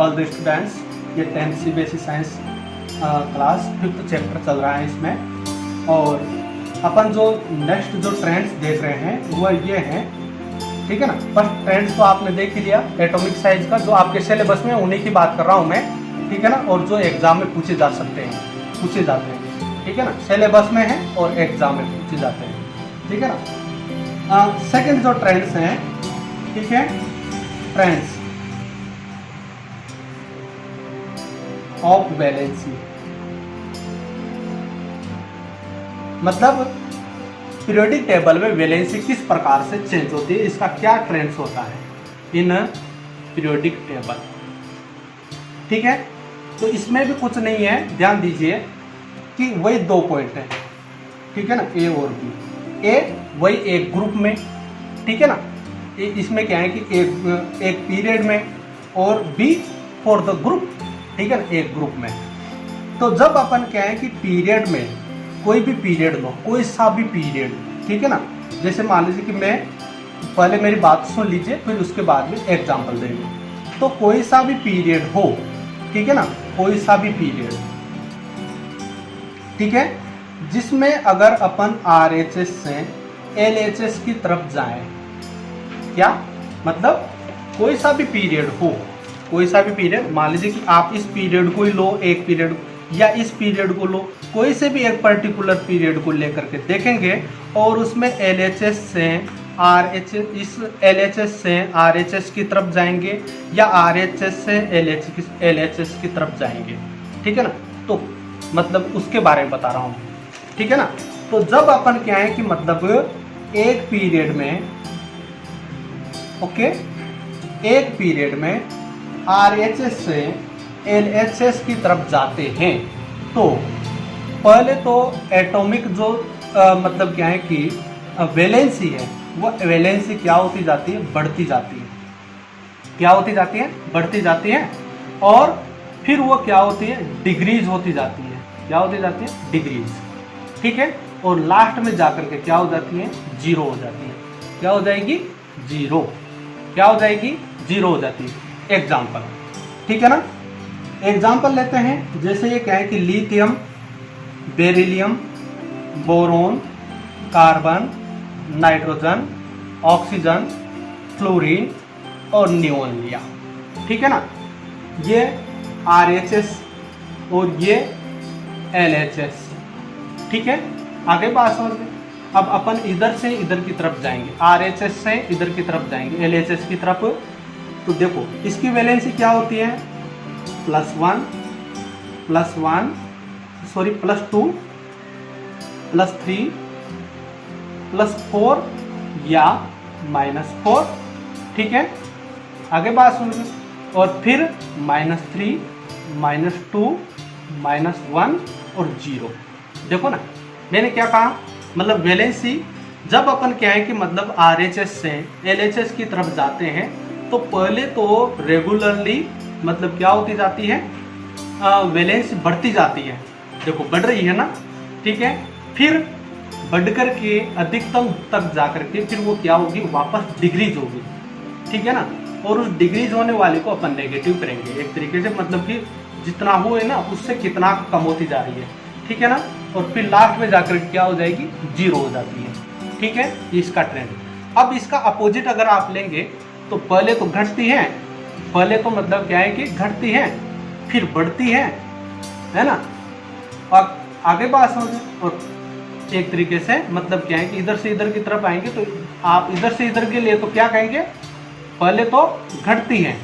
All the students, ये 10th CBSE science class 5th chapter चल रहा है इसमें। और अपन जो नेक्स्ट जो ट्रेंड्स देख रहे हैं वह ये हैं, ठीक है ना। फर्स्ट ट्रेंड्स तो आपने देख ही लिया एटॉमिक साइज का, जो आपके सिलेबस में उन्हीं की बात कर रहा हूँ मैं, ठीक है ना, और जो एग्जाम में पूछे जाते हैं, ठीक है ना, सिलेबस में है और एग्जाम में पूछे जाते हैं, ठीक है ना। सेकंड जो ट्रेंड्स हैं, ठीक है, ट्रेंड्स ऑफ वैलेंसी, मतलब पीरियोडिक टेबल में वैलेंसी किस प्रकार से चेंज होती है, इसका क्या ट्रेंड्स होता है इन पीरियोडिक टेबल, ठीक है। तो इसमें भी कुछ नहीं है, ध्यान दीजिए कि वही दो पॉइंट है, ठीक है ना, ए और बी। ए वही एक ग्रुप में, ठीक है ना, इसमें क्या है कि एक पीरियड में, और बी फॉर द ग्रुप, ठीक है ना, एक ग्रुप में। तो जब अपन क्या है कि पीरियड में कोई भी पीरियड लो, कोई सा भी पीरियड, ठीक है ना, जैसे मान लीजिए कि मैं पहले मेरी बात सुन लीजिए फिर उसके बाद में एग्जाम्पल देंगे। तो कोई सा भी पीरियड हो, ठीक है ना, कोई सा भी पीरियड, ठीक है, जिसमें अगर अपन RHS से LHS की तरफ जाएं, क्या मतलब कोई सा भी पीरियड हो, कोई सा भी पीरियड, मान लीजिए कि आप इस पीरियड को ही लो, एक पीरियड, या इस पीरियड को लो, कोई से भी एक पर्टिकुलर पीरियड को लेकर के देखेंगे और उसमें LHS से RHS, इस LHS से RHS की तरफ जाएंगे या RHS से LHS की तरफ जाएंगे, ठीक है ना। तो मतलब उसके बारे में बता रहा हूँ, ठीक है ना। तो जब अपन क्या है कि मतलब एक पीरियड में, ओके, एक पीरियड में RHS से LHS की तरफ जाते हैं, तो पहले तो एटॉमिक जो मतलब क्या है कि वैलेंसी है, वो वैलेंसी क्या होती जाती है, बढ़ती जाती है, क्या होती जाती है, बढ़ती जाती है, और फिर वो क्या होती है, डिग्रीज होती जाती है, क्या होती जाती है, डिग्रीज, ठीक है, और लास्ट में जाकर के क्या हो जाती है, जीरो हो जाती है, क्या हो जाएगी, जीरो, क्या हो जाएगी, जीरो हो जाती है। एग्जाम्पल, ठीक है ना, एग्जाम्पल लेते हैं, जैसे ये क्या है कि lithium, beryllium, boron, carbon, nitrogen, oxygen, fluorine और नियोन लिया, ठीक है ना, ये RHS और ये LHS, ठीक है। आगे बात समझ में, अब अपन इधर से इधर की तरफ जाएंगे, RHS से इधर की तरफ जाएंगे, LHS की तरफ। तो देखो इसकी वैलेंसी क्या होती है, +1, +2, +3, +4 या -4, ठीक है। आगे बात सुनिए, और फिर -3, -2, -1 और 0। देखो ना मैंने क्या कहा, मतलब वैलेंसी जब अपन क्या है कि मतलब RHS से LHS की तरफ जाते हैं, तो पहले तो रेगुलरली मतलब क्या होती जाती है, वैलेंसी बढ़ती जाती है, देखो बढ़ रही है ना, ठीक है। फिर बढ़ कर के अधिकतम तक जा कर के फिर वो क्या होगी, वापस डिग्रीज होगी, ठीक है ना, और उस डिग्रीज होने वाले को अपन नेगेटिव करेंगे एक तरीके से, मतलब कि जितना हो है ना उससे कितना कम होती जा रही है, ठीक है ना, और फिर लास्ट में जाकर क्या हो जाएगी, जीरो हो जाती है, ठीक है। इसका ट्रेंड। अब इसका अपोजिट अगर आप लेंगे तो पहले तो घटती है, पहले तो मतलब क्या है कि घटती है, फिर बढ़ती है ना, और आगे बात समझे, और एक तरीके से मतलब क्या है कि इधर से इधर की तरफ आएंगे, तो आप इधर से इधर के लिए तो क्या कहेंगे, पहले तो घटती है,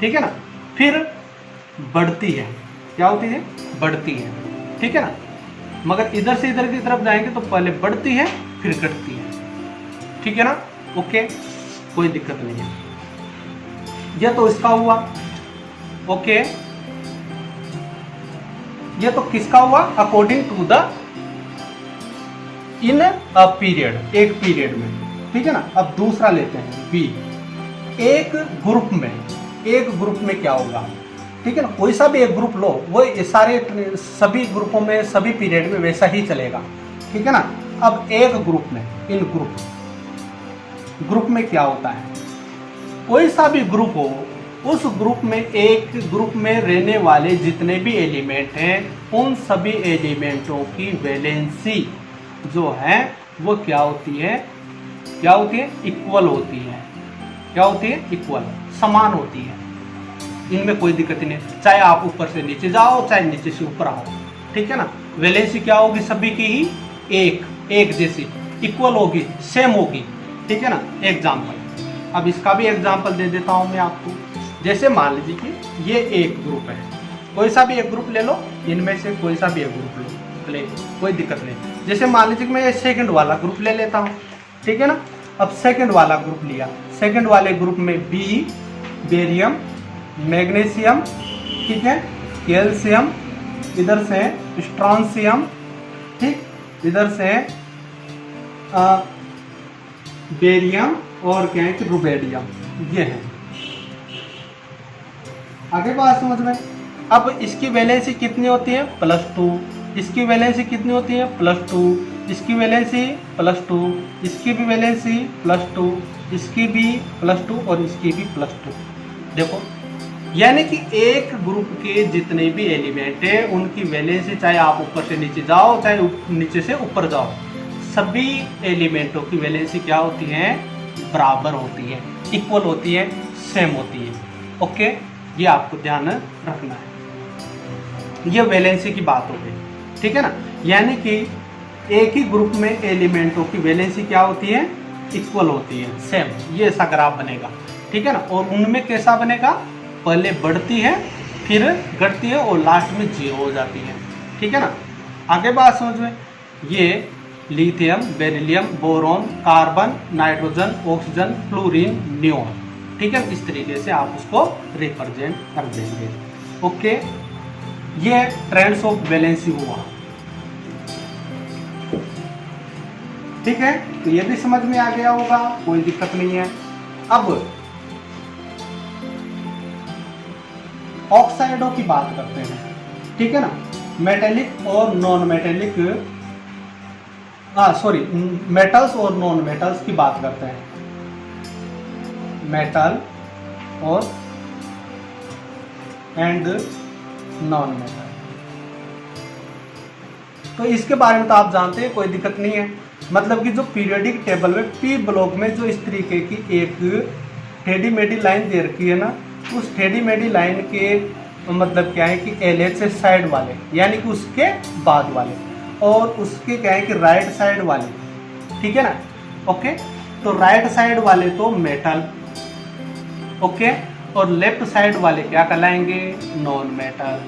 ठीक है ना, फिर बढ़ती है, क्या होती है, बढ़ती है, ठीक है ना। मगर इधर से इधर की तरफ जाएंगे तो पहले बढ़ती है फिर घटती है, ठीक है ना, ओके, कोई दिक्कत नहीं है। यह तो इसका हुआ, ओके, यह तो किसका हुआ, according to the in a period, एक पीरियड में, ठीक है ना। अब दूसरा लेते हैं बी, एक ग्रुप में क्या होगा, ठीक है ना, कोई सा भी एक ग्रुप लो, वो सारे सभी ग्रुपों में सभी पीरियड में वैसा ही चलेगा, ठीक है ना। अब एक ग्रुप में, इन ग्रुप में क्या होता है, कोई सा भी ग्रुप हो, उस ग्रुप में एक ग्रुप में रहने वाले जितने भी एलिमेंट हैं उन सभी एलिमेंटों की वैलेंसी जो है वो क्या होती है, इक्वल होती है। क्या होती है? इक्वल, समान होती है। इनमें कोई दिक्कत नहीं, चाहे आप ऊपर से नीचे जाओ चाहे नीचे से ऊपर आओ, ठीक है ना। वैलेंसी क्या होगी? सभी की ही एक जैसी, इक्वल होगी, सेम होगी, ठीक है ना। एग्जाम्पल, अब इसका भी एग्जाम्पल दे देता हूं मैं आपको। जैसे मान लीजिए कि ये एक ग्रुप है, कोई सा भी एक ग्रुप ले लो, इनमें से कोई सा भी एक ग्रुप ले, कोई दिक्कत नहीं। जैसे मान लीजिए कि मैं सेकंड वाला ग्रुप ले लेता हूँ, ठीक है ना। अब सेकंड वाला ग्रुप लिया, सेकंड वाले ग्रुप में बी, बेरियम, मैग्नीशियम, ठीक है, कैल्शियम, इधर से स्ट्रॉन्शियम, ठीक, इधर से बेरियम और क्या है कि रुबेडियम, ये है। आगे बात समझ में। अब इसकी वैलेंसी कितनी होती है? +2। इसकी वैलेंसी कितनी होती है? +2। इसकी वैलेंसी +2, इसकी भी वैलेंसी +2, इसकी भी +2 और इसकी भी +2। देखो, यानी कि एक ग्रुप के जितने भी एलिमेंट है उनकी वैलेंसी, चाहे आप ऊपर से नीचे जाओ चाहे नीचे से ऊपर जाओ, सभी एलिमेंटों की वैलेंसी क्या होती है? बराबर होती है, इक्वल होती है, सेम होती है। ओके, ये आपको ध्यान रखना है। ये वैलेंसी की बात हो गई, ठीक है ना। यानी कि एक ही ग्रुप में एलिमेंटों की वैलेंसी क्या होती है? इक्वल होती है, सेम। ये ऐसा ग्राफ बनेगा, ठीक है ना। और उनमें कैसा बनेगा? पहले बढ़ती है, फिर घटती है और लास्ट में 0 हो जाती है, ठीक है ना। आगे बात समझ में। ये lithium, beryllium, boron, carbon, nitrogen, oxygen, fluorine, neon, ठीक है। इस तरीके से आप उसको रिप्रेजेंट कर देंगे। ओके, ये ट्रेंड्स ऑफ वैलेंसी हुआ, ठीक है। तो ये भी समझ में आ गया होगा, कोई दिक्कत नहीं है। अब ऑक्साइडों की बात करते हैं, ठीक है ना। मेटेलिक और नॉन मेटेलिक, मेटल्स और नॉन मेटल्स की बात करते हैं। मेटल और एंड नॉन मेटल, तो इसके बारे में तो आप जानते हैं, कोई दिक्कत नहीं है। मतलब कि जो पीरियोडिक टेबल में पी ब्लॉक में जो इस तरीके की एक टेढ़ी मेढ़ी लाइन दे रखी है ना, उस टेढ़ी मेढ़ी लाइन के मतलब क्या है कि LHS साइड वाले, यानी कि उसके बाद वाले, और उसके क्या है कि राइट साइड वाले, ठीक है ना। ओके, तो राइट साइड वाले तो मेटल, ओके, और लेफ्ट साइड वाले क्या कहलाएंगे? नॉन मेटल,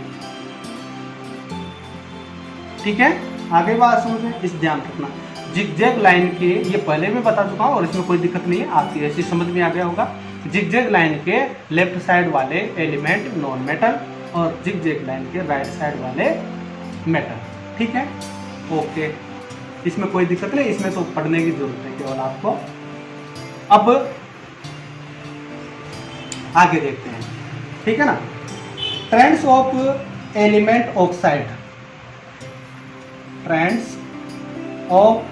ठीक है। आगे बात समझे, इस ध्यान रखना। जिगजैग लाइन के, ये पहले भी बता चुका हूं और इसमें कोई दिक्कत नहीं है, आपकी ऐसी समझ में आ गया होगा। जिगजैग लाइन के लेफ्ट साइड वाले एलिमेंट नॉन मेटल और जिगजैग लाइन के राइट साइड वाले मेटल, ठीक है। ओके, इसमें कोई दिक्कत नहीं, इसमें तो पढ़ने की जरूरत है केवल आपको। अब आगे देखते हैं, ठीक है ना। Trends of element oxide, trends of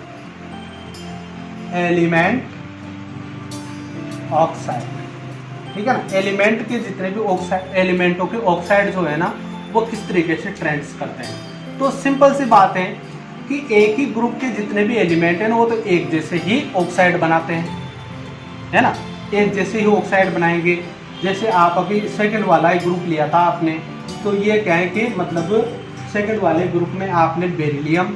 element oxide, ठीक है ना। एलिमेंट के जितने भी ऑक्साइड, एलिमेंटों के ऑक्साइड जो है ना, वो किस तरीके से ट्रेंड्स करते हैं। तो सिंपल सी बात है कि एक ही ग्रुप के जितने भी एलिमेंट हैं ना, वो तो एक जैसे ही ऑक्साइड बनाते हैं, है ना। एक जैसे ही ऑक्साइड बनाएंगे। जैसे आप अभी सेकंड वाला ही ग्रुप लिया था आपने, तो ये क्या है कि मतलब सेकंड वाले ग्रुप में आपने बेरिलियम,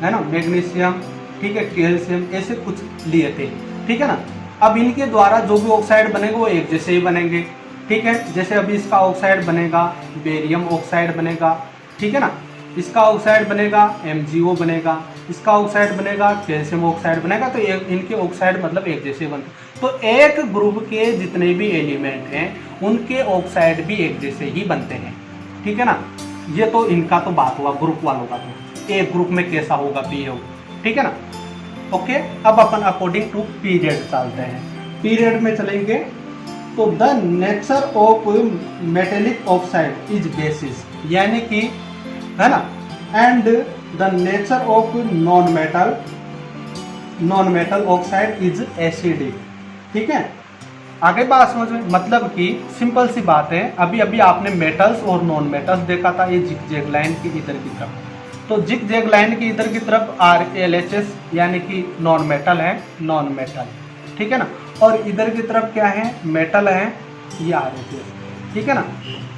है ना, मैग्नीशियम, ठीक है, कैल्शियम, ऐसे कुछ लिए थे, ठीक है ना। अब इनके द्वारा जो भी ऑक्साइड बनेंगे वो एक जैसे ही बनेंगे, ठीक है। जैसे अभी इसका ऑक्साइड बनेगा बेरियम ऑक्साइड बनेगा, ठीक है ना। इसका ऑक्साइड बनेगा MgO बनेगा, इसका ऑक्साइड बनेगा कैल्शियम ऑक्साइड बनेगा। तो इनके ऑक्साइड मतलब एक जैसे बनते। तो एक ग्रुप के जितने भी एलिमेंट हैं उनके ऑक्साइड भी एक जैसे ही बनते हैं, ठीक है ना। ये तो इनका तो बात हुआ ग्रुप वालों का, तो एक ग्रुप में कैसा होगा पीओ, ठीक है ना। ओके, अब अपन अकॉर्डिंग टू पीरियड चलते हैं। पीरियड में चलेंगे तो the nature of metallic oxide is basis, यानी कि, है ना, and the nature of non metal oxide is acidic, ठीक है। आगे बात समझ में, मतलब कि सिंपल सी बात है, अभी अभी आपने मेटल्स और नॉन मेटल्स देखा था, ये जिग लाइन की इधर की तरफ, तो जिग लाइन की इधर की तरफ RLHS यानी कि नॉन मेटल है, नॉन मेटल, ठीक है ना, और इधर की तरफ क्या है, मेटल है, ये RHS, ठीक है ना।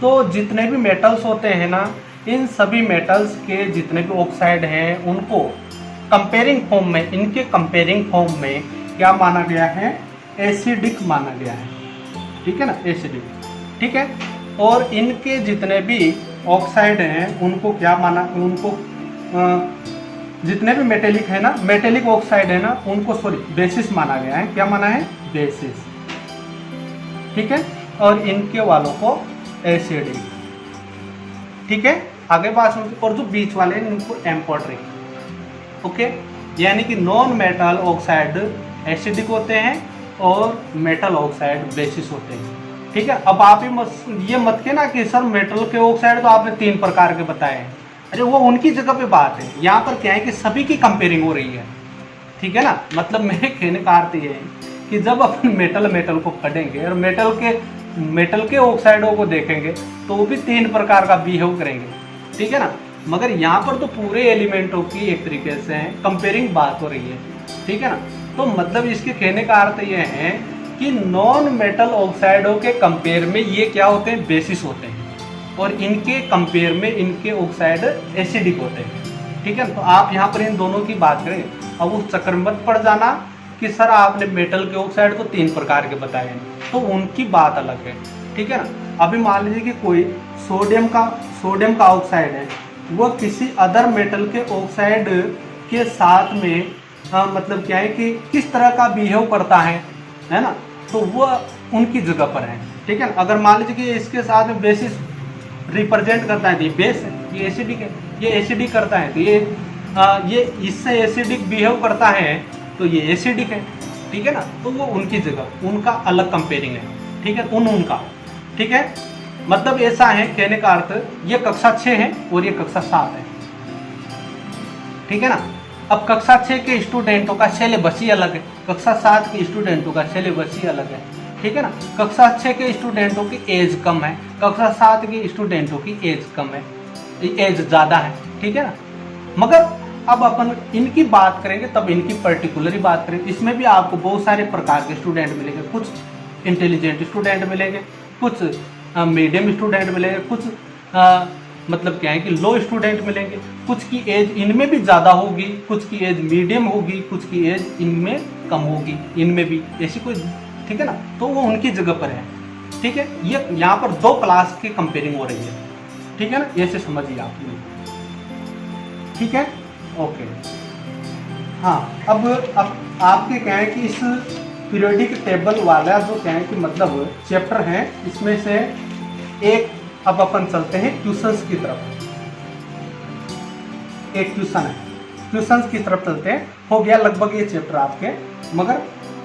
तो जितने भी मेटल्स होते हैं ना, इन सभी मेटल्स के जितने भी ऑक्साइड हैं उनको कंपेयरिंग फॉर्म में, इनके कंपेयरिंग फॉर्म में क्या माना गया है, एसिडिक माना गया है, ठीक है ना, एसिडिक, ठीक है। और इनके जितने भी ऑक्साइड हैं उनको क्या माना, उनको जितने भी मेटेलिक है ना, मेटेलिक ऑक्साइड है ना, उनको सॉरी बेसिस माना गया है, क्या माना है, बेसिस, ठीक है। और इनके वालों को एसिडिक, ठीक है। आगे बात समझो, और जो बीच वाले हैं इनको एम्फोटेरिक, ओके। यानी कि नॉन मेटल ऑक्साइड एसिडिक होते हैं और मेटल ऑक्साइड बेसिस होते हैं, ठीक है। अब आप ये मत के ना कि सर मेटल के ऑक्साइड तो आपने 3 प्रकार के बताए हैं, अरे वो उनकी जगह पे बात है, यहाँ पर क्या है कि सभी की कंपेयरिंग हो रही है, ठीक है ना। मतलब मेरे कहने का अर्थ ये है कि जब अपन मेटल को पढ़ेंगे और मेटल के ऑक्साइडों को देखेंगे तो वो भी 3 प्रकार का बिहेव करेंगे, ठीक है ना। मगर यहाँ पर तो पूरे एलिमेंटों की एक तरीके से कंपेयरिंग बात हो रही है, ठीक है ना। तो मतलब इसके कहने का अर्थ ये है कि नॉन मेटल ऑक्साइडों के कंपेयर में ये क्या होते हैं, बेसिस होते हैं, और इनके कंपेयर में इनके ऑक्साइड एसिडिक होते हैं, ठीक है। तो आप यहाँ पर इन दोनों की बात करें, अब उस चक्कर में मत पड़ जाना कि सर आपने मेटल के ऑक्साइड तो 3 प्रकार के बताए हैं, तो उनकी बात अलग है, ठीक है ना। अभी मान लीजिए कि कोई सोडियम का ऑक्साइड है, वो किसी अदर मेटल के ऑक्साइड के साथ में मतलब क्या है कि किस तरह का बिहेव करता है ना, तो वो उनकी जगह पर है, ठीक है ना। अगर मान लीजिए कि इसके साथ में बेसिस रिप्रेजेंट करता है, तो ये बेस है, ये एसिडिक है, ये एसिडिक करता है, तो ये इससे एसिडिक बिहेव करता है, तो ये एसिडिक है, ठीक है ना। तो वो उनकी जगह, उनका अलग कंपेयरिंग है, ठीक है, उनका, ठीक है। मतलब ऐसा है, कहने का अर्थ ये कक्षा 6 है और ये कक्षा 7 है, ठीक है ना। अब कक्षा 6 के स्टूडेंटों का सिलेबस ही अलग है, कक्षा 7 के स्टूडेंटों का सिलेबस ही अलग है, ठीक है ना। कक्षा 6 के स्टूडेंटों की एज कम है, कक्षा 7 के स्टूडेंटों की एज कम है, एज ज़्यादा है, ठीक है ना। मगर अब अपन इनकी बात करेंगे तब इनकी पर्टिकुलरली बात करेंगे, इसमें भी आपको बहुत सारे प्रकार के स्टूडेंट मिलेंगे, कुछ इंटेलिजेंट स्टूडेंट मिलेंगे, कुछ मीडियम स्टूडेंट मिलेंगे, कुछ मतलब क्या है कि लो स्टूडेंट मिलेंगे, कुछ की एज इनमें भी ज़्यादा होगी, कुछ की एज मीडियम होगी, कुछ की एज इनमें कम होगी, इनमें भी ऐसी कोई, ठीक है ना। तो वो उनकी जगह पर है, ठीक है। ये यहाँ पर 2 क्लास की कंपेयरिंग हो रही है, ठीक है ना, ऐसे समझिए आप, ठीक है, ओके। हाँ, अब आपके क्या है कि इस पीरियोडिक टेबल वाला जो क्या है कि मतलब चैप्टर है, इसमें से एक अब अपन चलते हैं क्वेश्चंस की तरफ। एक क्वेश्चन है, क्वेश्चंस की तरफ चलते हैं। हो गया लगभग ये चैप्टर आपके, मगर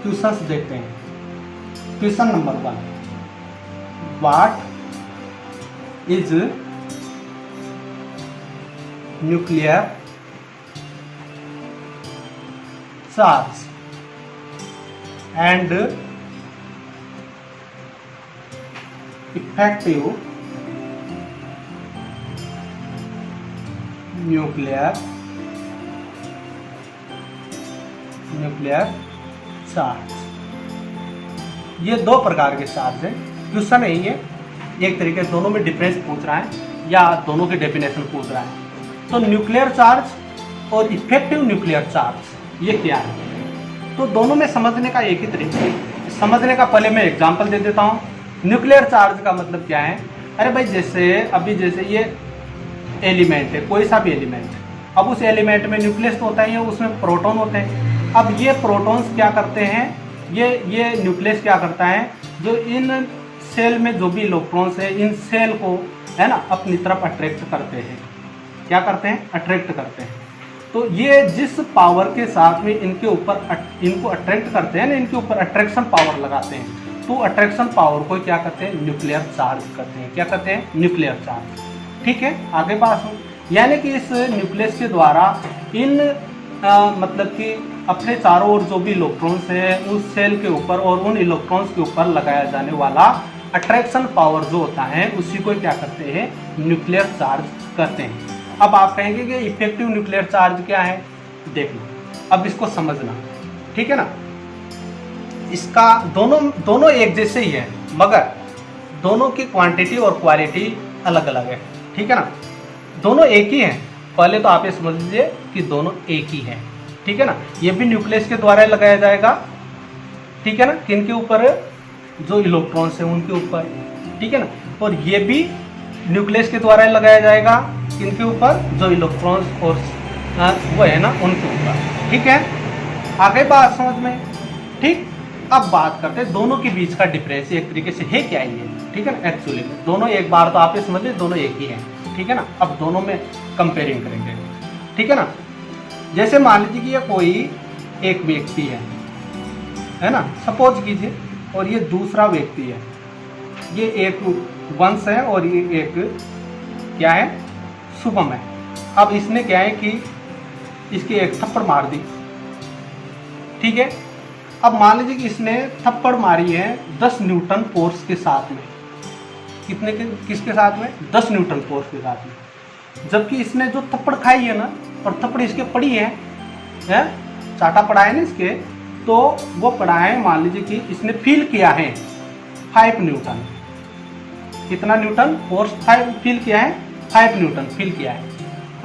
क्वेश्चंस देखते हैं। Question number 1, what is nuclear charge and effective nuclear charge. ये 2 प्रकार के चार्ज है। क्वेश्चन यही है, एक तरीके से दोनों में डिफरेंस पूछ रहा है या दोनों की डेफिनेशन पूछ रहा है। तो न्यूक्लियर चार्ज और इफेक्टिव न्यूक्लियर चार्ज ये क्या है, तो दोनों में समझने का एक ही तरीका है। समझने का पहले मैं एग्जांपल दे देता हूँ। न्यूक्लियर चार्ज का मतलब क्या है, अरे भाई जैसे अभी जैसे ये एलिमेंट है, कोई सा भी एलिमेंट, अब उस एलिमेंट में न्यूक्लियस तो होता ही है, उसमें प्रोटॉन होते हैं। अब ये प्रोटॉन्स क्या करते हैं, ये न्यूक्लियस क्या करता है, जो इन सेल में जो भी इलेक्ट्रॉन्स है, इन सेल को है ना अपनी तरफ अट्रैक्ट करते हैं। क्या करते हैं, अट्रैक्ट करते हैं। तो ये जिस पावर के साथ में इनके ऊपर इनको अट्रैक्ट करते हैं ना, इनके ऊपर अट्रैक्शन पावर लगाते हैं, तो अट्रैक्शन पावर को क्या करते हैं, न्यूक्लियर चार्ज करते हैं। क्या करते हैं, न्यूक्लियर चार्ज, ठीक है। आगे बात हो, यानी कि इस न्यूक्लियस के द्वारा इन मतलब कि अपने चारों ओर जो भी इलेक्ट्रॉन्स है उस सेल के ऊपर और उन इलेक्ट्रॉन्स के ऊपर लगाया जाने वाला अट्रैक्शन पावर जो होता है उसी को क्या करते हैं, न्यूक्लियर चार्ज कहते हैं। अब आप कहेंगे कि इफेक्टिव न्यूक्लियर चार्ज क्या है, देख लो अब इसको समझना, ठीक है ना। इसका दोनों एक जैसे ही है मगर दोनों की क्वांटिटी और क्वालिटी अलग अलग है, ठीक है ना। दोनों एक ही हैं, पहले तो आप ये समझ लीजिए कि दोनों एक ही हैं, ठीक है ना। ये भी न्यूक्लियस के द्वारा लगाया जाएगा, ठीक है ना, किन के ऊपर, जो इलेक्ट्रॉन्स है उनके ऊपर, ठीक है ना। और ये भी न्यूक्लियस के द्वारा लगाया जाएगा किनके ऊपर, जो इलेक्ट्रॉन्स और वो है ना उनके ऊपर, ठीक है। आगे बात समझ में, ठीक। अब बात करते हैं दोनों के बीच का डिफरेंस एक तरीके से है क्या ये, ठीक है ना। एक्चुअली में दोनों एक बार तो आप ये समझ लीजिए दोनों एक ही हैं, ठीक है ना। अब दोनों में कंपेयरिंग करेंगे, ठीक है ना। जैसे मान लीजिए कि ये कोई एक व्यक्ति है ना, सपोज कीजिए, और ये दूसरा व्यक्ति है, ये एक वंश है और ये एक क्या है, शुभम है। अब इसने क्या है कि इसकी एक थप्पड़ मार दी, ठीक है। अब मान लीजिए कि इसने थप्पड़ मारी है 10 न्यूटन फोर्स के साथ में, किसके साथ में, 10 न्यूटन फोर्स के साथ में। जबकि इसने जो थप्पड़ खाई है ना, और थप्पड़ इसके पड़ी है, चाटा पड़ा है ना इसके, तो वो पड़ा है, मान लीजिए कि इसने फील किया है 5 न्यूटन, कितना न्यूटन फोर्स फील किया है, 5 न्यूटन फील किया है।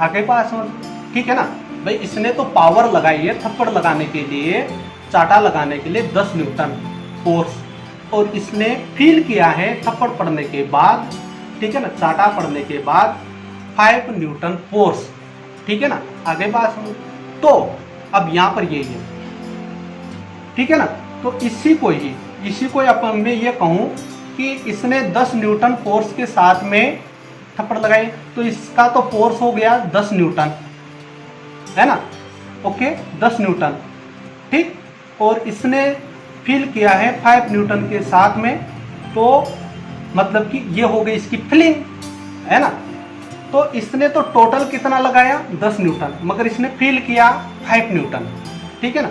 आगे पास, ठीक है ना भाई। इसने तो पावर लगाई है थप्पड़ लगाने के लिए, चाटा लगाने के लिए 10 न्यूटन फोर्स, और इसने फील किया है थप्पड़ पड़ने के बाद, ठीक है ना, चाटा पड़ने के बाद 5 न्यूटन फोर्स, ठीक है ना। आगे बात सुनो, तो अब यहाँ पर यही है, ठीक है ना। तो इसी को अपन में ये कहूँ कि इसने 10 न्यूटन फोर्स के साथ में थप्पड़ लगाई, तो इसका तो फोर्स हो गया 10 न्यूटन, है ना, ओके, 10 न्यूटन, ठीक। और इसने फील किया है 5 न्यूटन के साथ में, तो मतलब कि ये हो गई इसकी फीलिंग, है ना। तो इसने तो टोटल कितना लगाया 10 न्यूटन, मगर इसने फील किया 5 न्यूटन, ठीक है ना।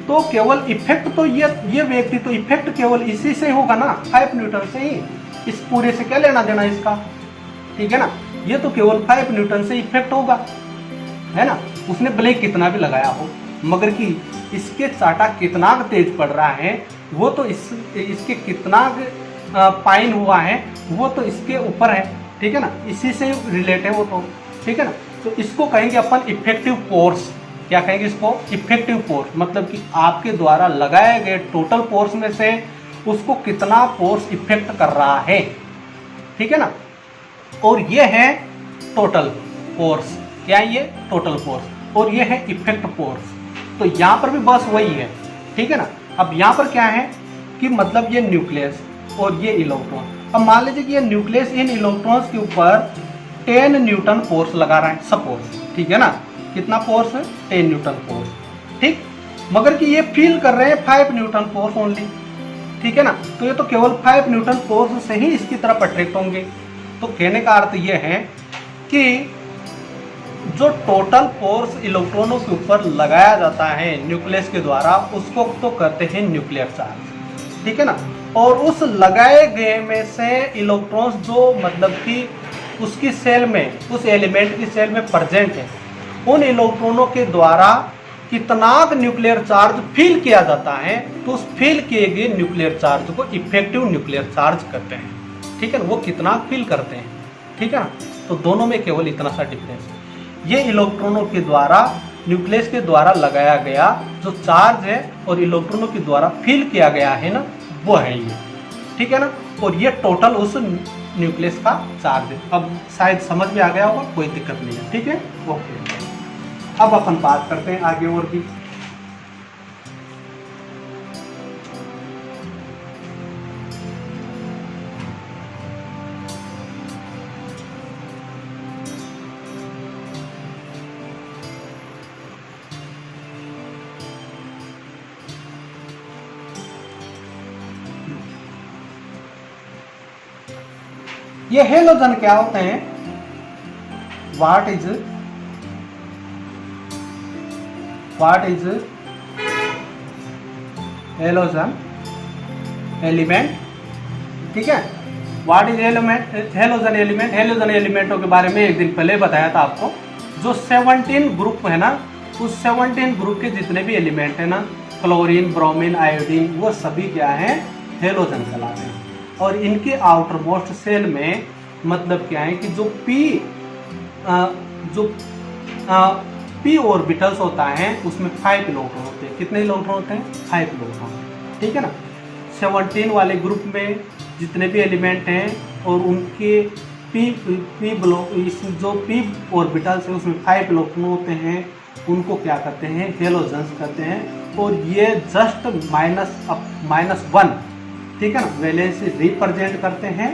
तो केवल इफेक्ट तो ये व्यक्ति तो इफेक्ट केवल इसी से होगा ना, 5 न्यूटन से ही, इस पूरे से क्या लेना देना इसका, ठीक है ना। ये तो केवल 5 न्यूटन से इफेक्ट होगा, है ना। उसने भले कितना भी लगाया हो, मगर कि इसके चाटा कितना तेज पड़ रहा है, वो तो इसके कितना पाइन हुआ है वो तो इसके ऊपर है, ठीक है ना, इसी से रिलेट है वो तो, ठीक है ना। तो इसको कहेंगे अपन इफेक्टिव फोर्स, क्या कहेंगे इसको, इफेक्टिव फोर्स। मतलब कि आपके द्वारा लगाए गए टोटल फोर्स में से उसको कितना फोर्स इफेक्ट कर रहा है, ठीक है ना। और ये है टोटल फोर्स, क्या है ये, टोटल फोर्स, और ये है इफेक्ट फोर्स। तो यहाँ पर भी बस वही है, ठीक है ना। अब यहाँ पर क्या है कि मतलब ये न्यूक्लियस और ये इलेक्ट्रॉन, अब मान लीजिए कि ये न्यूक्लियस इन इलेक्ट्रॉन्स के ऊपर 10 न्यूटन फोर्स लगा रहा है सपोज, ठीक है ना। कितना फोर्स है, 10 न्यूटन फोर्स, ठीक। मगर कि ये फील कर रहे हैं 5 न्यूटन फोर्स ओनली, ठीक है ना। तो ये तो केवल 5 न्यूटन फोर्स से ही इसकी तरफ अट्रैक्ट होंगे। तो कहने का अर्थ ये है कि जो टोटल फोर्स इलेक्ट्रॉनों के ऊपर लगाया जाता है न्यूक्लियस के द्वारा, उसको तो कहते हैं न्यूक्लियर चार्ज, ठीक है ना। और उस लगाए गए में से इलेक्ट्रॉन्स जो मतलब कि उसकी सेल में, उस एलिमेंट की सेल में प्रेजेंट है, उन इलेक्ट्रॉनों के द्वारा कितना न्यूक्लियर चार्ज फील किया जाता है, तो उस फील किए गए न्यूक्लियर चार्ज को इफेक्टिव न्यूक्लियर चार्ज कहते हैं, ठीक है ना। वो कितना फील करते हैं, ठीक है ना। तो दोनों में केवल इतना सा डिफरेंस है। ये इलेक्ट्रॉनों के द्वारा, न्यूक्लियस के द्वारा लगाया गया जो चार्ज है और इलेक्ट्रॉनों के द्वारा फील किया गया है ना, वो है ये, ठीक है ना। और ये टोटल उस न्यूक्लियस का चार्ज है। अब शायद समझ में आ गया होगा, कोई दिक्कत नहीं है, ठीक है, ओके। अब अपन बात करते हैं आगे और भी। ये हेलोजन क्या होते हैं, व्हाट इज हेलोजन एलिमेंट, ठीक है। What is element, halogen element, halogen एलिमेंटों के बारे में एक दिन पहले बताया था आपको। जो 17 ग्रुप है ना, उस 17 ग्रुप के जितने भी एलिमेंट है ना, क्लोरीन, ब्रोमीन, आयोडीन, वो सभी क्या है, हेलोजन कहलाते हैं। और इनके आउटर मोस्ट सेल में मतलब क्या है कि जो पी ऑर्बिटल्स होता है उसमें 5 इलेक्ट्रॉन होते हैं। कितने इलेक्ट्रॉन होते हैं, 5 इलेक्ट्रॉन, ठीक है ना। 17 वाले ग्रुप में जितने भी एलिमेंट हैं और उनके पी ब्लॉक, जो पी ऑर्बिटल्स है उसमें 5 इलेक्ट्रॉन होते हैं, उनको क्या कहते हैं, हेलोजन्स कहते हैं। और ये जस्ट -1, ठीक है ना, वैलेंसी रिप्रेजेंट करते हैं।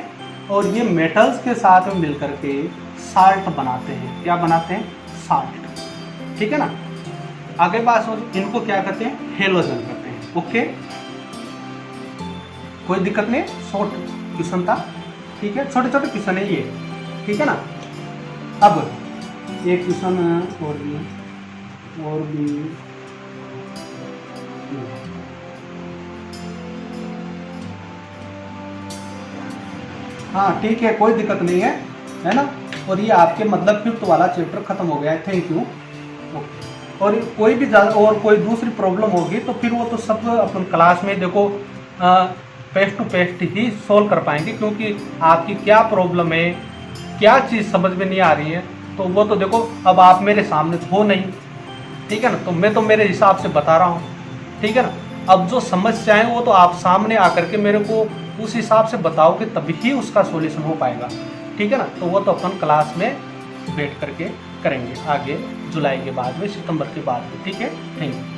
और ये मेटल्स के साथ में मिलकर के साल्ट बनाते हैं। क्या बनाते हैं, साल्ट, ठीक है ना। आगे बात हो, इनको क्या कहते हैं, हेलोजन कहते हैं। ओके, कोई दिक्कत नहीं, शॉर्ट क्वेश्चन था, ठीक है, छोटे छोटे क्वेश्चन है ये, ठीक है ना। अब एक क्वेश्चन और भी हाँ ठीक है, कोई दिक्कत नहीं है ना। और ये आपके मतलब 5th वाला चैप्टर खत्म हो गया है। Thank you. और कोई भी और कोई दूसरी प्रॉब्लम होगी तो फिर वो तो सब अपन क्लास में देखो फेस टू फेस ही सोल्व कर पाएंगे, क्योंकि आपकी क्या प्रॉब्लम है, क्या चीज़ समझ में नहीं आ रही है, तो वो तो देखो अब आप मेरे सामने हो नहीं, ठीक है ना, तो मैं तो मेरे हिसाब से बता रहा हूँ, ठीक है ना। अब जो समस्या है वो तो आप सामने आकर के मेरे को उस हिसाब से बताओगे तभी ही उसका सॉल्यूशन हो पाएगा, ठीक है ना। तो वो तो अपन क्लास में बैठ करके करेंगे आगे, जुलाई के बाद में, सितंबर के बाद में, ठीक है। Thank you.